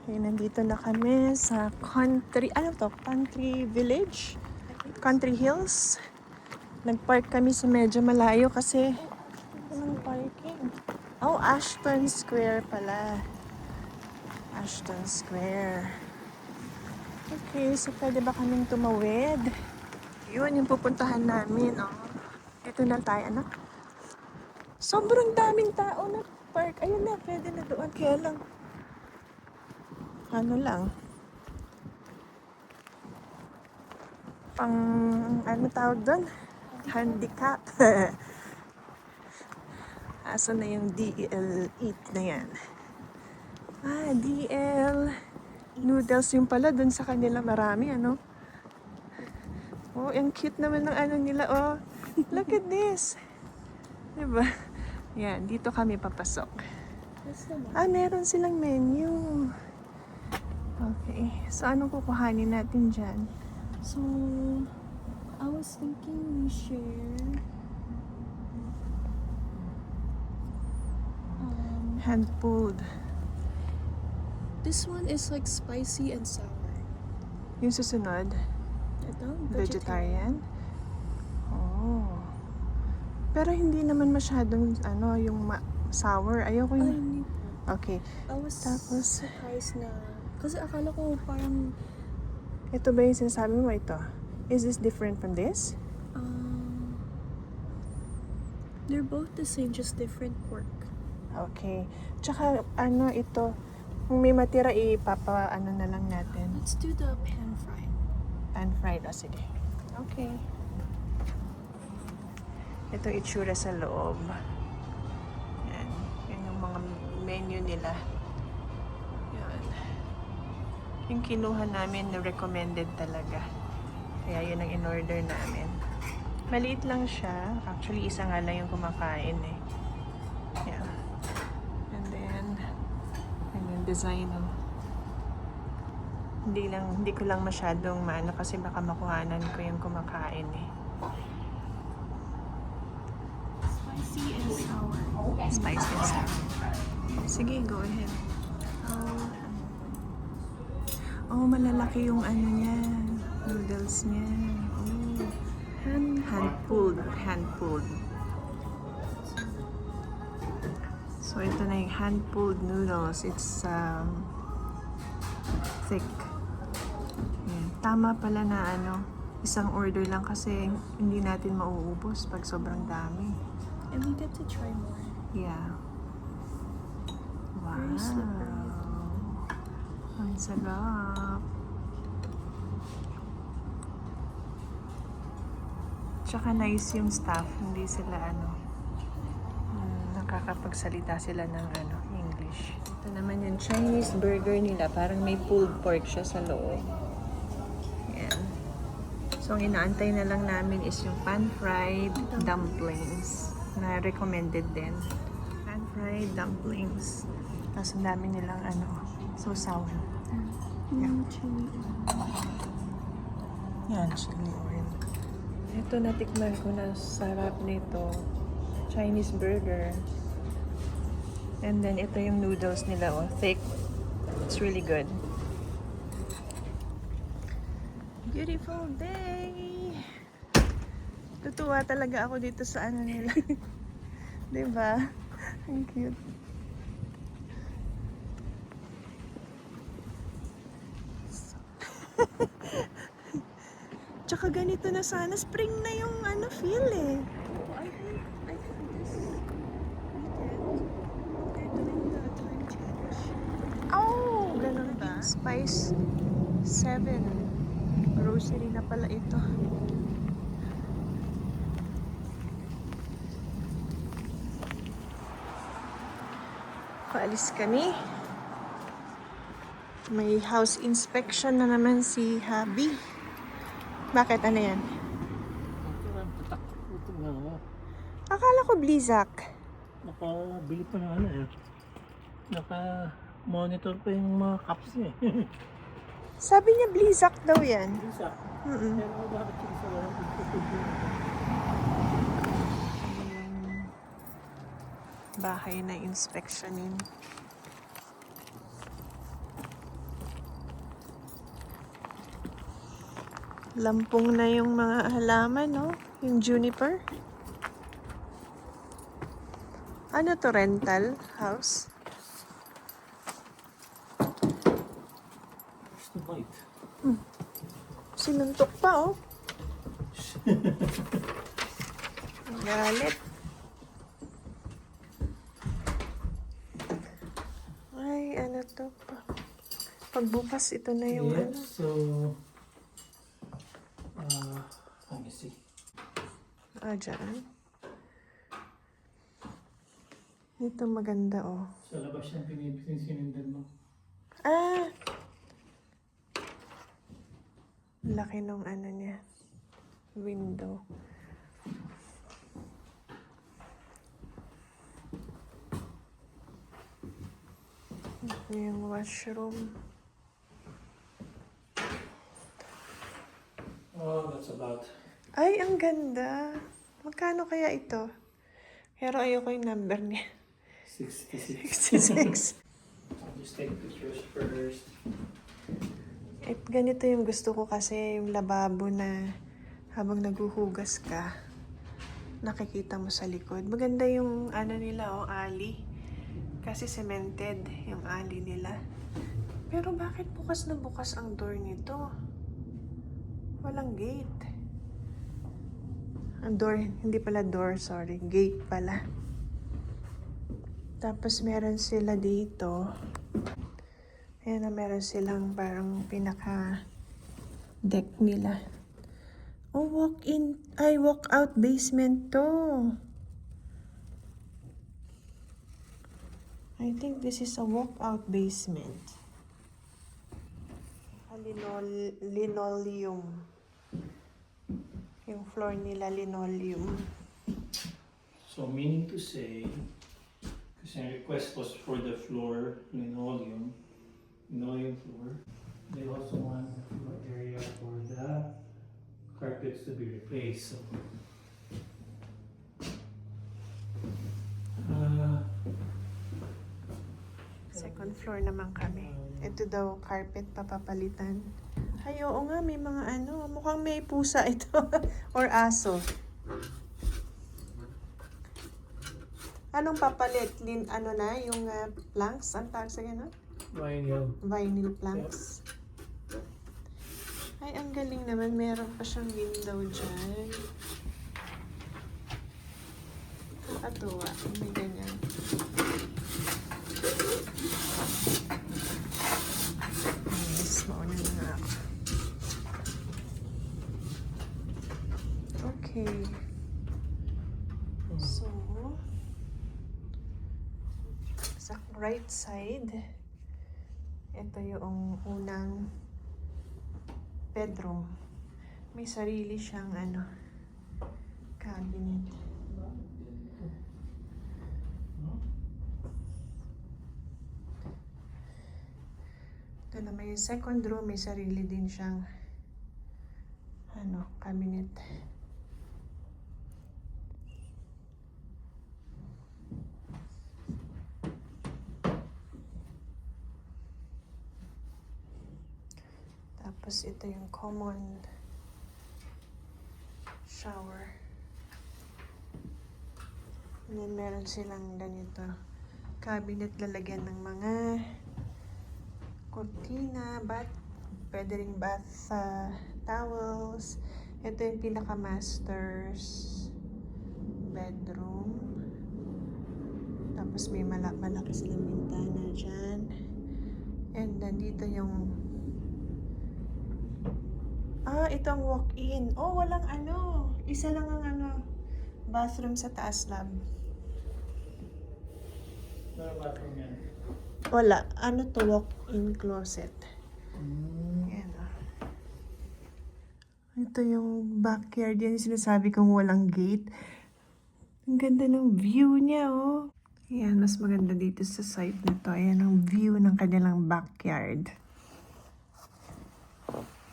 Okay, nandito na kami sa country, ano to? Country Village? Country Hills. Nagpark kami sa medyo malayo kasi walang parking. Oh, Ashton Square pala. Ashton Square. Okay, so pwede ba kaming tumawid? Yun yung pupuntahan namin, oh. Dito na tayo, anak. Sobrang daming tao na park. Ayun na, pwede na doon. Kaya lang, ano lang, pang, ano tawag doon? Handicap. Asa na yung DL 8 na yan? Ah, DL noodles yung pala dun sa kanila marami, ano? Oh, ang cute naman ng ano nila, oh. Look at this. Diba? Yan, dito kami papasok. Ah, meron silang menu. Okay. So, anong kukuhanin natin dyan? So, I was thinking we share Hand-pulled. this one is like spicy and sour. Yung susunod, Ito, vegetarian. Oh. Pero hindi naman masyadong, ano, yung sour. Ayoko Ay, yung... hindi. Okay. I was Tapos- surprised na, kasi akala ko parang, Ito ba yung sinasabi mo ito? Is this different from this? they're both the same, just different pork. Okay. Tsaka, ano, ito, kung may matira, ano na lang natin. Let's do the pan fried. Pan-fried. O, sige. Okay. Ito itsura sa loob. Yan. Yan yung mga menu nila. Yan. Yung kinuha namin na recommended talaga. Kaya yun ang in-order namin. Maliit lang siya. Actually, isa nga lang yung kumakain eh. Yeah. And then, yan yung design. Oh. Hindi ko lang masyadong maano kasi baka makuhanan ko yung kumakain eh. Spicy and sour. Spicy and sour. Sige, go ahead. Oh, malalaki yung ano niya. Noodles niya. Oh. Hand-pulled. Hand-pulled. So, ito na yung hand-pulled noodles. It's thick. Yan. Tama pala na ano, isang order lang kasi hindi natin mauubos pag sobrang dami. And we get to try more. Yeah. Wow. Very slippery. Ang sarap. Tsaka nice yung staff. Hindi sila ano, nakakapagsalita sila ng ano, English. Ito naman yung Chinese burger nila. Parang may pulled pork siya sa loob. Yan. So, ang inaantay na lang namin is yung pan-fried dumplings na recommended din. Pan-fried dumplings. Tapos ang dami nilang ano, sausawan. Yeah. Chili. Yan, chili oil. Ito, natikman ko na sarap nito. Chinese burger. And then, ito yung noodles nila, oh, thick. It's really good. Beautiful day! Tutuwa talaga ako dito sa ano nila. Diba? Ang cute. Tsaka ganito na sana. Spring na yung ano, feel eh. Oh, I think this weekend, they're doing the time change. Oh, ganun ba? Spice 7. Grocery na pala ito. Paalis kami. May house inspection na naman si Habi. Bakit? Ano yan? Akala ko Blizzak. Nakabili pa ng ano eh. Naka-monitor pa yung mga cups eh. Sabi niya Blizzak daw yan. Isa. Mm-mm. Pero bakit yung sa walang pagpupulong? Bahay na inspeksyonin. Lampong na yung mga halaman, no? Yung juniper. Ano to, rental house? Gusto bite. Sinuntok pa, oh. Ang galit. Ay, ano to pa. Pagbukas, ito na yung Yeah, ano. so... let me see. Dyan. Ito maganda, oh. Sa labas siyang sinindan mo. Ah! Laki nung ano niya. Window. Ito yung washroom. Oh, that's about Ay, ang ganda. Magkano kaya ito? Pero ayoko yung number niya. 66. 66. I'll just take pictures first. Ganito yung gusto ko kasi yung lababo na habang naguhugas ka, nakikita mo sa likod. Maganda yung ano nila, oh, alley. Kasi cemented yung alley nila. Pero bakit bukas na bukas ang door nito? Walang gate. Ang door, hindi pala door, sorry. Gate pala. Tapos meron sila dito. Ayan na, meron silang parang pinaka-deck nila. Oh, walk-in. Ay, walk-out basement to. I think this is a walk-out basement. Linoleum. Yung floor nila, linoleum. So meaning to say, kasi ang request was for the floor, linoleum floor. They also want a floor area for the carpets to be replaced. So, Second floor naman kami. Ito daw, carpet papapalitan. Ay, oo nga, may mga ano, mukhang may pusa ito. Or aso. Anong papalit? Ano na, yung planks? Ang tawag sa gano'n? vinyl. Vinyl planks. Ay, ang galing naman. Meron pa siyang window dyan. Nakakatuwa. May ganyan. Yes, mauna na nga ako. Okay. So, sa right side, ito yung unang bedroom. May sarili siyang cabinet. Ito naman yung second room, may sarili din siyang cabinet. Tapos ito yung common shower. And then meron silang ganito cabinet, lalagyan ng mga cortina, pwede ring bath towels. Ito yung pinaka-master's bedroom. Tapos may malaki silang bintana dyan. And then dito yung itong walk-in. Oh, walang isa lang ang bathroom sa taas lab. Ano bathroom yan? Wala. Ano to, walk-in closet. Yan, oh. Ito yung backyard. Yan yung sinasabi kong walang gate. Ang ganda ng view niya, oh. Yan, mas maganda dito sa site na to. Ayan ang view ng kanilang backyard.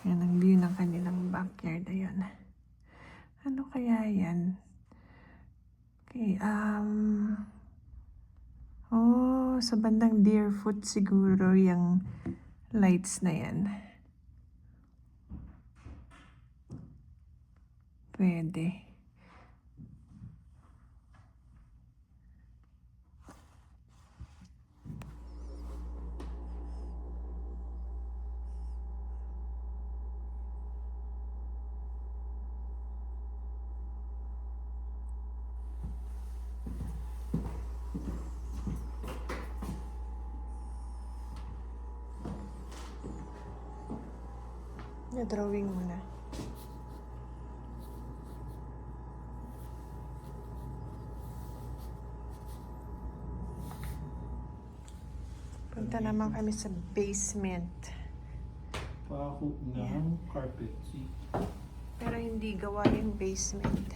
Yan ang view ng kanilang backyard. Ayun. Ano kaya yan? Okay, sa bandang Deerfoot siguro yung lights na yan. Pwede. Na-drawing mo na. Punta naman kami sa basement. Paho ng carpet. See? Pero hindi gawa yung basement.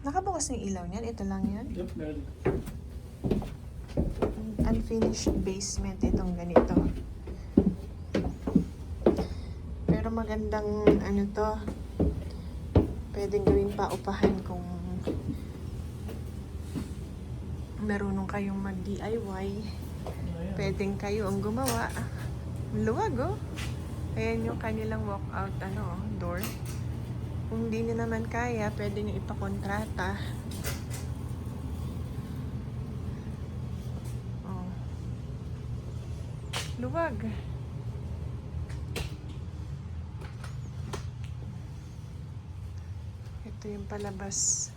Nakabukas ng ilaw niyan? Ito lang yan? Yep, meron. Unfinished basement itong ganito. Pero magandang ano to. Pwedeng gawing paupahan kung marunong kayong mag-DIY. Pwedeng kayo ang gumawa. Luwag oh. Ayan yung kanilang walkout door. Kung hindi nyo naman kaya, pwede nyo ipakontrata. Oh. Luwag. Ito yung palabas.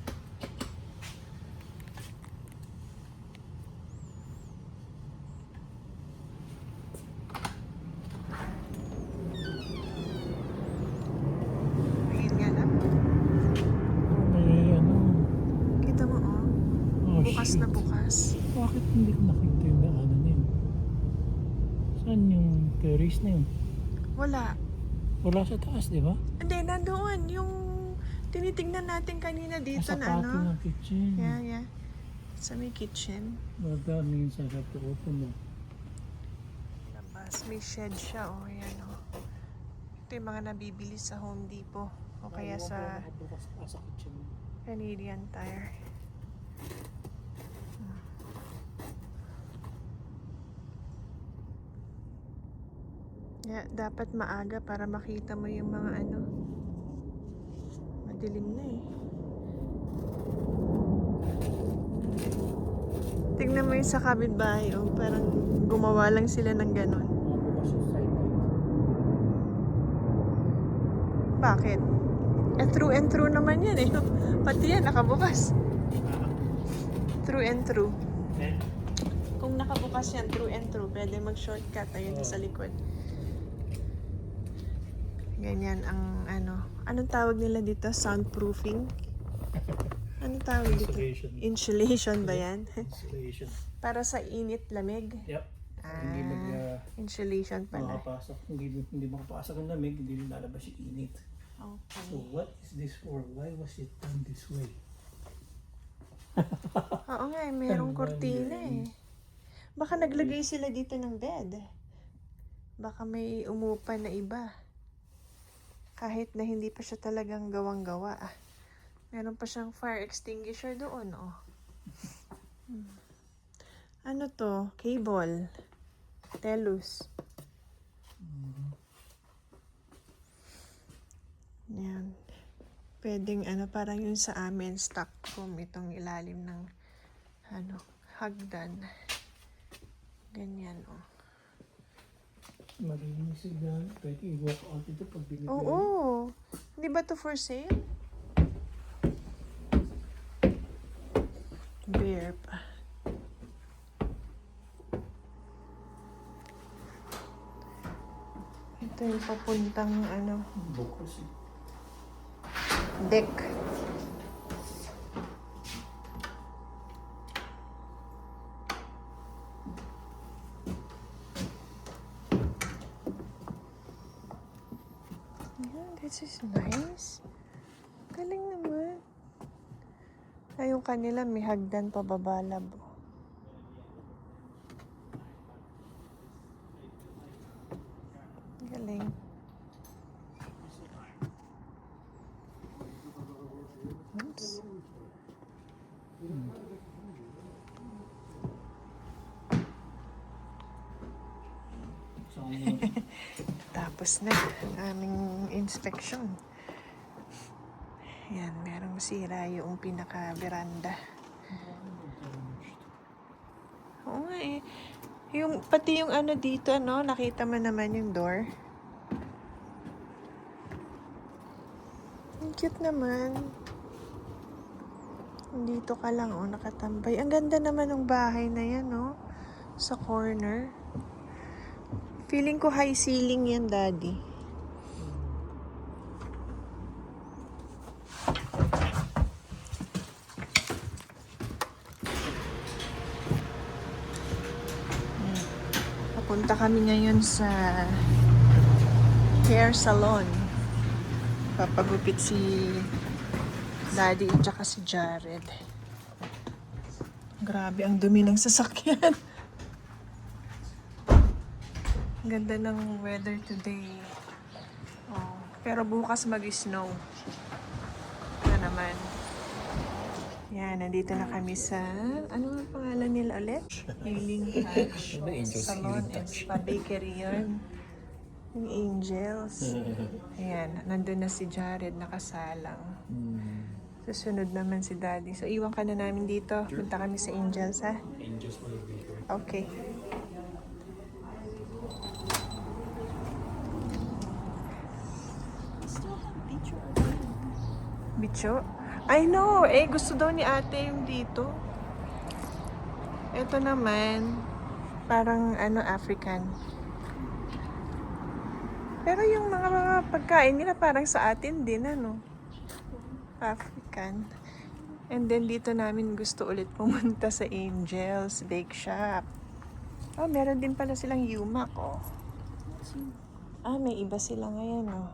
Ayun nga lang. May ano. Kita mo oh. Oh, Bukas shit. na bukas. Bakit hindi ko nakita yung daanan na yun? Saan yung terrace na yun? Wala. Wala sa taas, di ba? Hindi, nandoon. Yung tinitingnan natin kanina dito Sa na patio ng kitchen. Yeah. Sa may kitchen. Well, that means I have to open it. Labas, may shed siya. Oh, ayan oh. Ito yung mga nabibili sa Home Depot. O kaya sa Sa kitchen. Canadian Tire. Yeah, dapat maaga para makita mo yung mga madilim na eh. Tingnan mo yung sa kapitbahay, oh, parang gumawa lang sila ng ganon. Bukas yung side gate. Bakit? Through and through naman yan eh. Pati yan, nakabukas. Through and through. Eh? Kung nakabukas yan, through and through, pwede mag-shortcut. Ayun sa likod. Ganyan ang Anong tawag nila dito? Soundproofing? Anong tawag dito? Insulation. Insulation ba yan? Insulation. Para sa init, lamig? Yep. Hindi Insulation pala. makapasok. Hindi makapasok ng lamig, hindi lalabas yung init. Okay. So what is this for? Why was it done this way? Oo nga, merong kortina eh. Baka naglagay sila dito ng bed. Baka may umupa na iba. Kahit na hindi pa siya talagang gawang-gawa. Meron pa siyang fire extinguisher doon, oh. Ano to? Cable. Telus. Yan. Pwedeng parang yung sa amin, stock room, itong ilalim ng hagdan. Ganyan, oh. Malinis yan. Pwede i-walk out ito pag binibili. Oo. Hindi ba to for sale? Beer pa. Ito yung papuntang Bukas eh. deck. Yeah, this is nice. Galing naman. Ay, yung kanila may hagdan pa babalab. Galing. Oops. So, Tapos na ang aming inspection. Ayan, merong sira yung pinaka-veranda. Oo nga eh. Yung, pati yung ano dito, no? Nakita mo naman yung door. Ang cute naman. Dito ka lang, oh, nakatambay. Ang ganda naman ng bahay na yan, no? Sa corner. Feeling ko high ceiling yan, Daddy. Papunta kami ngayon sa hair salon. Papagupit si Daddy at saka si Jared. Grabe, ang dumi ng sasakyan. Ang ganda ng weather today. Oh, pero bukas mag-snow. Na naman. Yan, nandito na kami sa, ano ang pangalan nila ulit? Healing Touch Salon and Spa Bakery yun. Yung Angels. Ayan, nandun na si Jared nakasalang. Susunod naman si Daddy. So, iwan ka na namin dito. Punta kami sa Angels, ha? Angels for the baker. Okay. Still have beach or wine. Bicho? I know! Eh, gusto daw ni ate yung dito. Ito naman, parang ano, African. Pero yung mga pagkain nila parang sa atin din, ano? African. And then dito namin gusto ulit pumunta sa Angels Bake Shop. Oh, meron din pala silang yumak, oh. Ah, may iba sila ngayon, oh.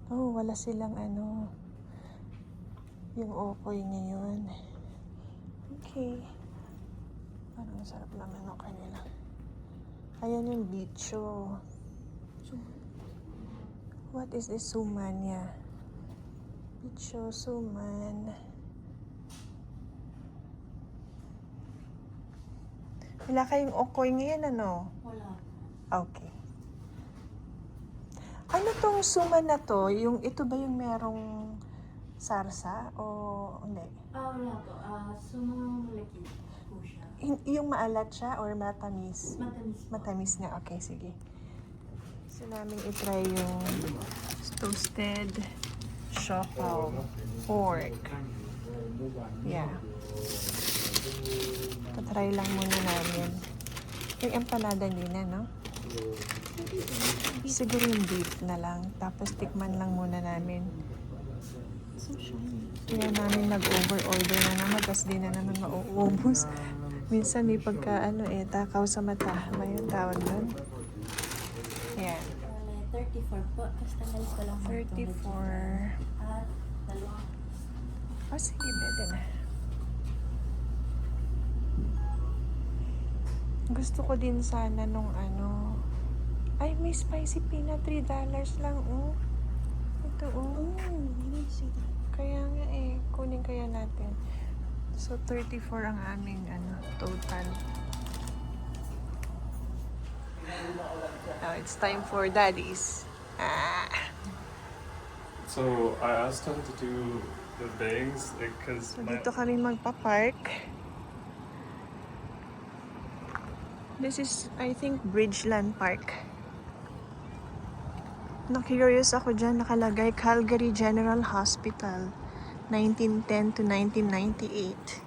Oh, wala silang ano, yung okoy ngayon. Okay. Parang sarap naman ng kanila. Ayan yung bicho. What is this sumanya? Bicho, suman. Wala kayong okoy ngayon, ano? Wala. Okay. Ano tong suman na to? Yung, ito ba yung merong sarsa o hindi? Wala po. Sumang malaki po siya. Yung maalat siya or matamis? Matamis po. Matamis nga. Okay, sige. Gusto namin itry yung toasted siopaw pork. Yeah. Patry lang muna namin. Yung empanada nila, no? Siguro yung beef na lang. Tapos tikman lang muna namin. So shiny. Kaya namin nag-over-order na naman. Tapos di na naman mauubos. Minsan may pagka, takaw sa mata. May yung tawag doon. Yan. 34 po. Tapos tanggal ko lang. 34. At dalawa. Oh, sige, pwede na. Gusto ko din sana nung ano. Ay, may spicy peanut. $3 lang, oh. Ito, oh. You didn't see that. Kaya nga eh, kunin kaya natin. So, 34 ang aming total. Now, it's time for Daddy's. So I asked him to do the bags because So, dito kami magpa-park. This is, I think, Bridgeland Park. Na-curious ako dyan, nakalagay Calgary General Hospital, 1910 to 1998.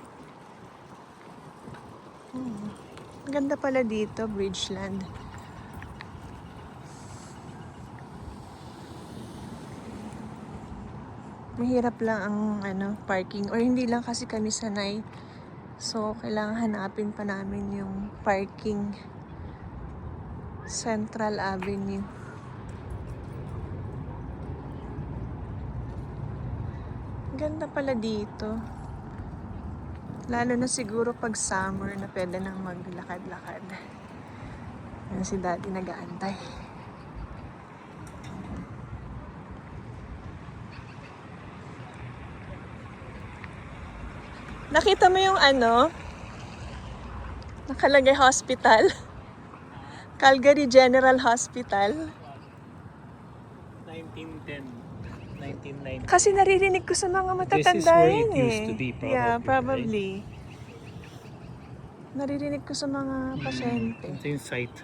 Ang ganda pala dito, Bridgeland. Mahirap lang ang parking, or hindi lang kasi kami sanay. So, kailangan hanapin pa namin yung parking. Central Avenue. Ganda pala dito. Lalo na siguro pag summer na pwede nang maglakad-lakad. Yan si Daddy nag-aantay. Nakita mo yung nakalagay hospital? Calgary General Hospital. 1910 1990. Kasi naririnig ko sa mga matatanda where yan it used eh. to be, Yeah, probably, probably. Naririnig ko sa mga pasyente. Ito yung site.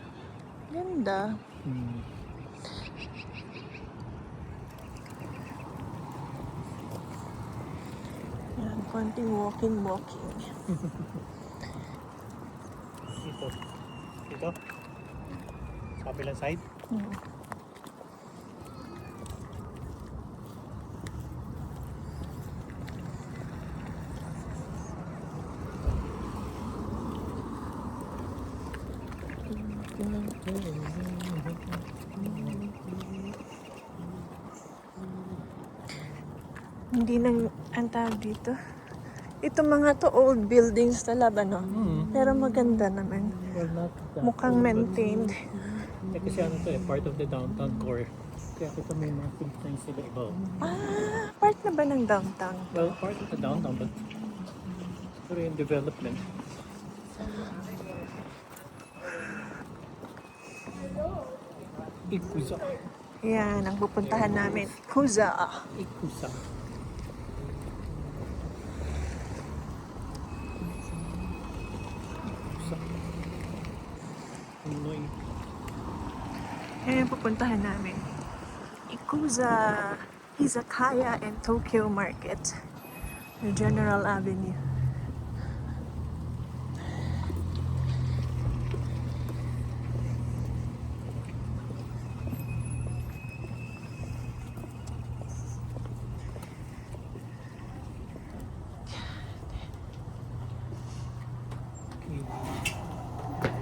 Ganda. Hmm. Yan, konting walking. Ito. Ito. Sa kabilang side. Hmm. Hindi nang ang tawag dito. Ito mga to old buildings talaga, no? Pero maganda naman. Well, not that Mukhang old, but- maintained. Kasi ano to eh, part of the downtown core. Kaya kita may mga food things sila iba. Ah, part na ba ng downtown? Well, part of the downtown, but siguro yung development. Ikusa. Yan, ang pupuntahan namin. Kuza. Ikusa. Ikusa. Ano yung Yan ang pupuntahan namin. Ikuza, Izakaya, and Tokyo Market. The General Avenue.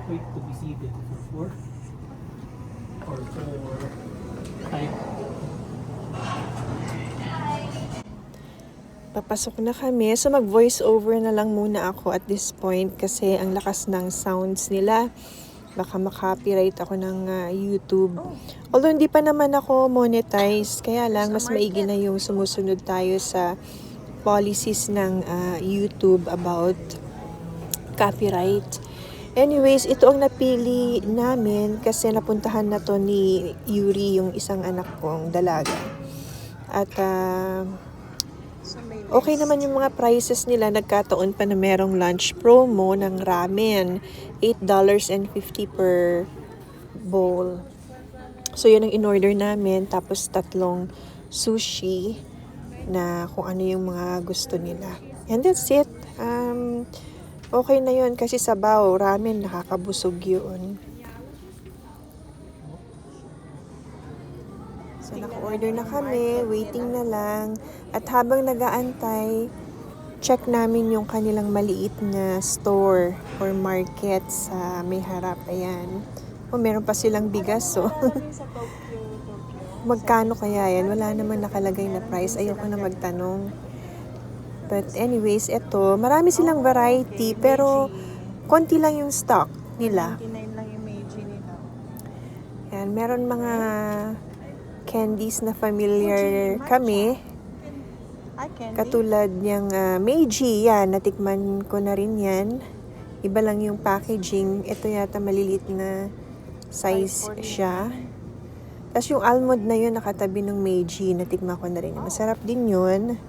Wait to be seated for 4 or for 5. Papasok na kami. So mag-voice over na lang muna ako at this point kasi ang lakas ng sounds nila. Baka makopyright ako ng YouTube. Although hindi pa naman ako monetize, kaya lang mas maigi na yung sumusunod tayo sa policies ng YouTube about copyright. Anyways, ito ang napili namin kasi napuntahan na to ni Yuri, yung isang anak kong dalaga. At okay naman yung mga prices nila. Nagkataon pa na merong lunch promo ng ramen. $8.50 per bowl. So, yun ang in-order namin. Tapos, 3 sushi na kung ano yung mga gusto nila. And that's it. Okay na yun kasi sabaw, ramen, nakakabusog yun. So, naka-order na kami, waiting na lang. At habang nag-aantay, check namin yung kanilang maliit na store or market sa may harap. Ayan. O, meron pa silang bigas, so. Magkano kaya yan? Wala naman nakalagay na price. Ayoko na magtanong. But anyways, ito, marami silang variety, pero konti lang yung stock nila. 99 lang yung Meiji nila. Yan, meron mga candies na familiar kami. Katulad niyang Meiji, yan, natikman ko na rin yan. Iba lang yung packaging. Ito yata maliliit na size siya. Tapos yung almond na yun, nakatabi ng Meiji, natikman ko na rin. Masarap din yun.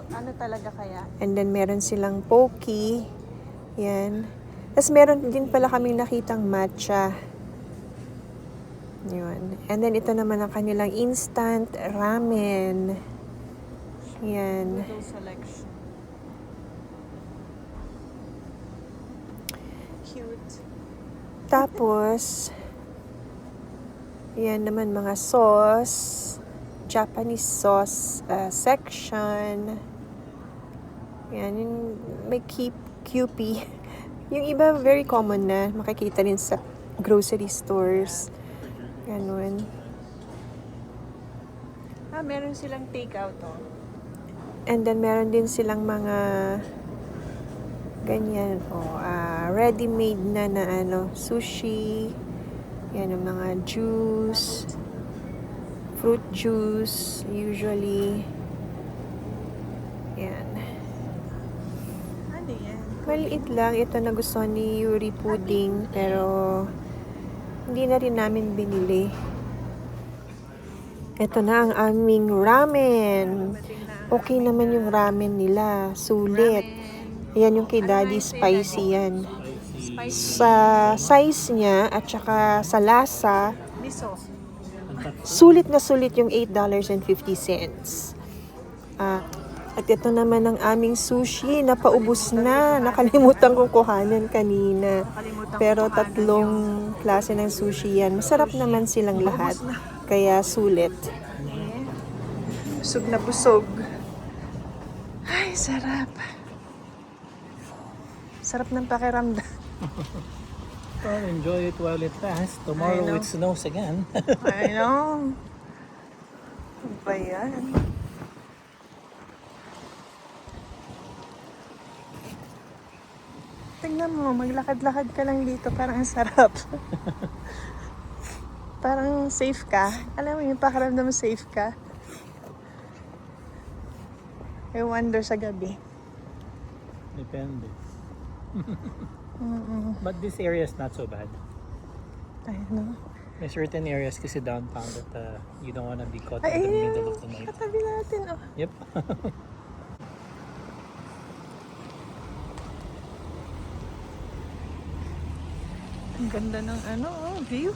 Ano talaga kaya? And then meron silang Pocky. Yan. Tapos meron din pala kaming nakitang matcha. Yun. And then ito naman ang kanilang instant ramen. Yan. Selection. Cute. Tapos, yan naman mga sauce. Japanese sauce section. Yan, yung may Kewpie. Yung iba, very common na. Makikita rin sa grocery stores. Ganun. Meron silang take-out, oh. And then, meron din silang mga ganyan, oh. Ready-made na ano, sushi. Yan, ang mga juice. Fruit juice, usually. Yan. Ano yan? Maliit lang. Ito na gusto ni Yuri pudding, pero hindi na rin namin binili. Ito na ang aming ramen. Okay naman yung ramen nila. Sulit. Ayan yung kay Daddy, spicy yan. Sa size niya at saka sa lasa, sulit na sulit yung $8.50. At ito naman ang aming sushi. Napaubos na. Nakalimutan kong kuhanan kanina. Pero 3 klase ng sushi yan. Masarap naman silang lahat. Kaya sulit. Busog na busog. Ay, sarap. Sarap ng pakiramdam. Well, enjoy it while it lasts. Tomorrow it snows again. I know. Ano ba yan? Tingnan mo, maglakad-lakad ka lang dito. Parang ang sarap. Parang safe ka. Alam mo yung pakiramdam mo safe ka. I wonder sa gabi. Depende. But this area is not so bad. I know. May certain areas kasi downtown that you don't want to be caught Ay, in the ayun. middle of the night. Katabi natin, oh. Yep. Ang ganda ng view.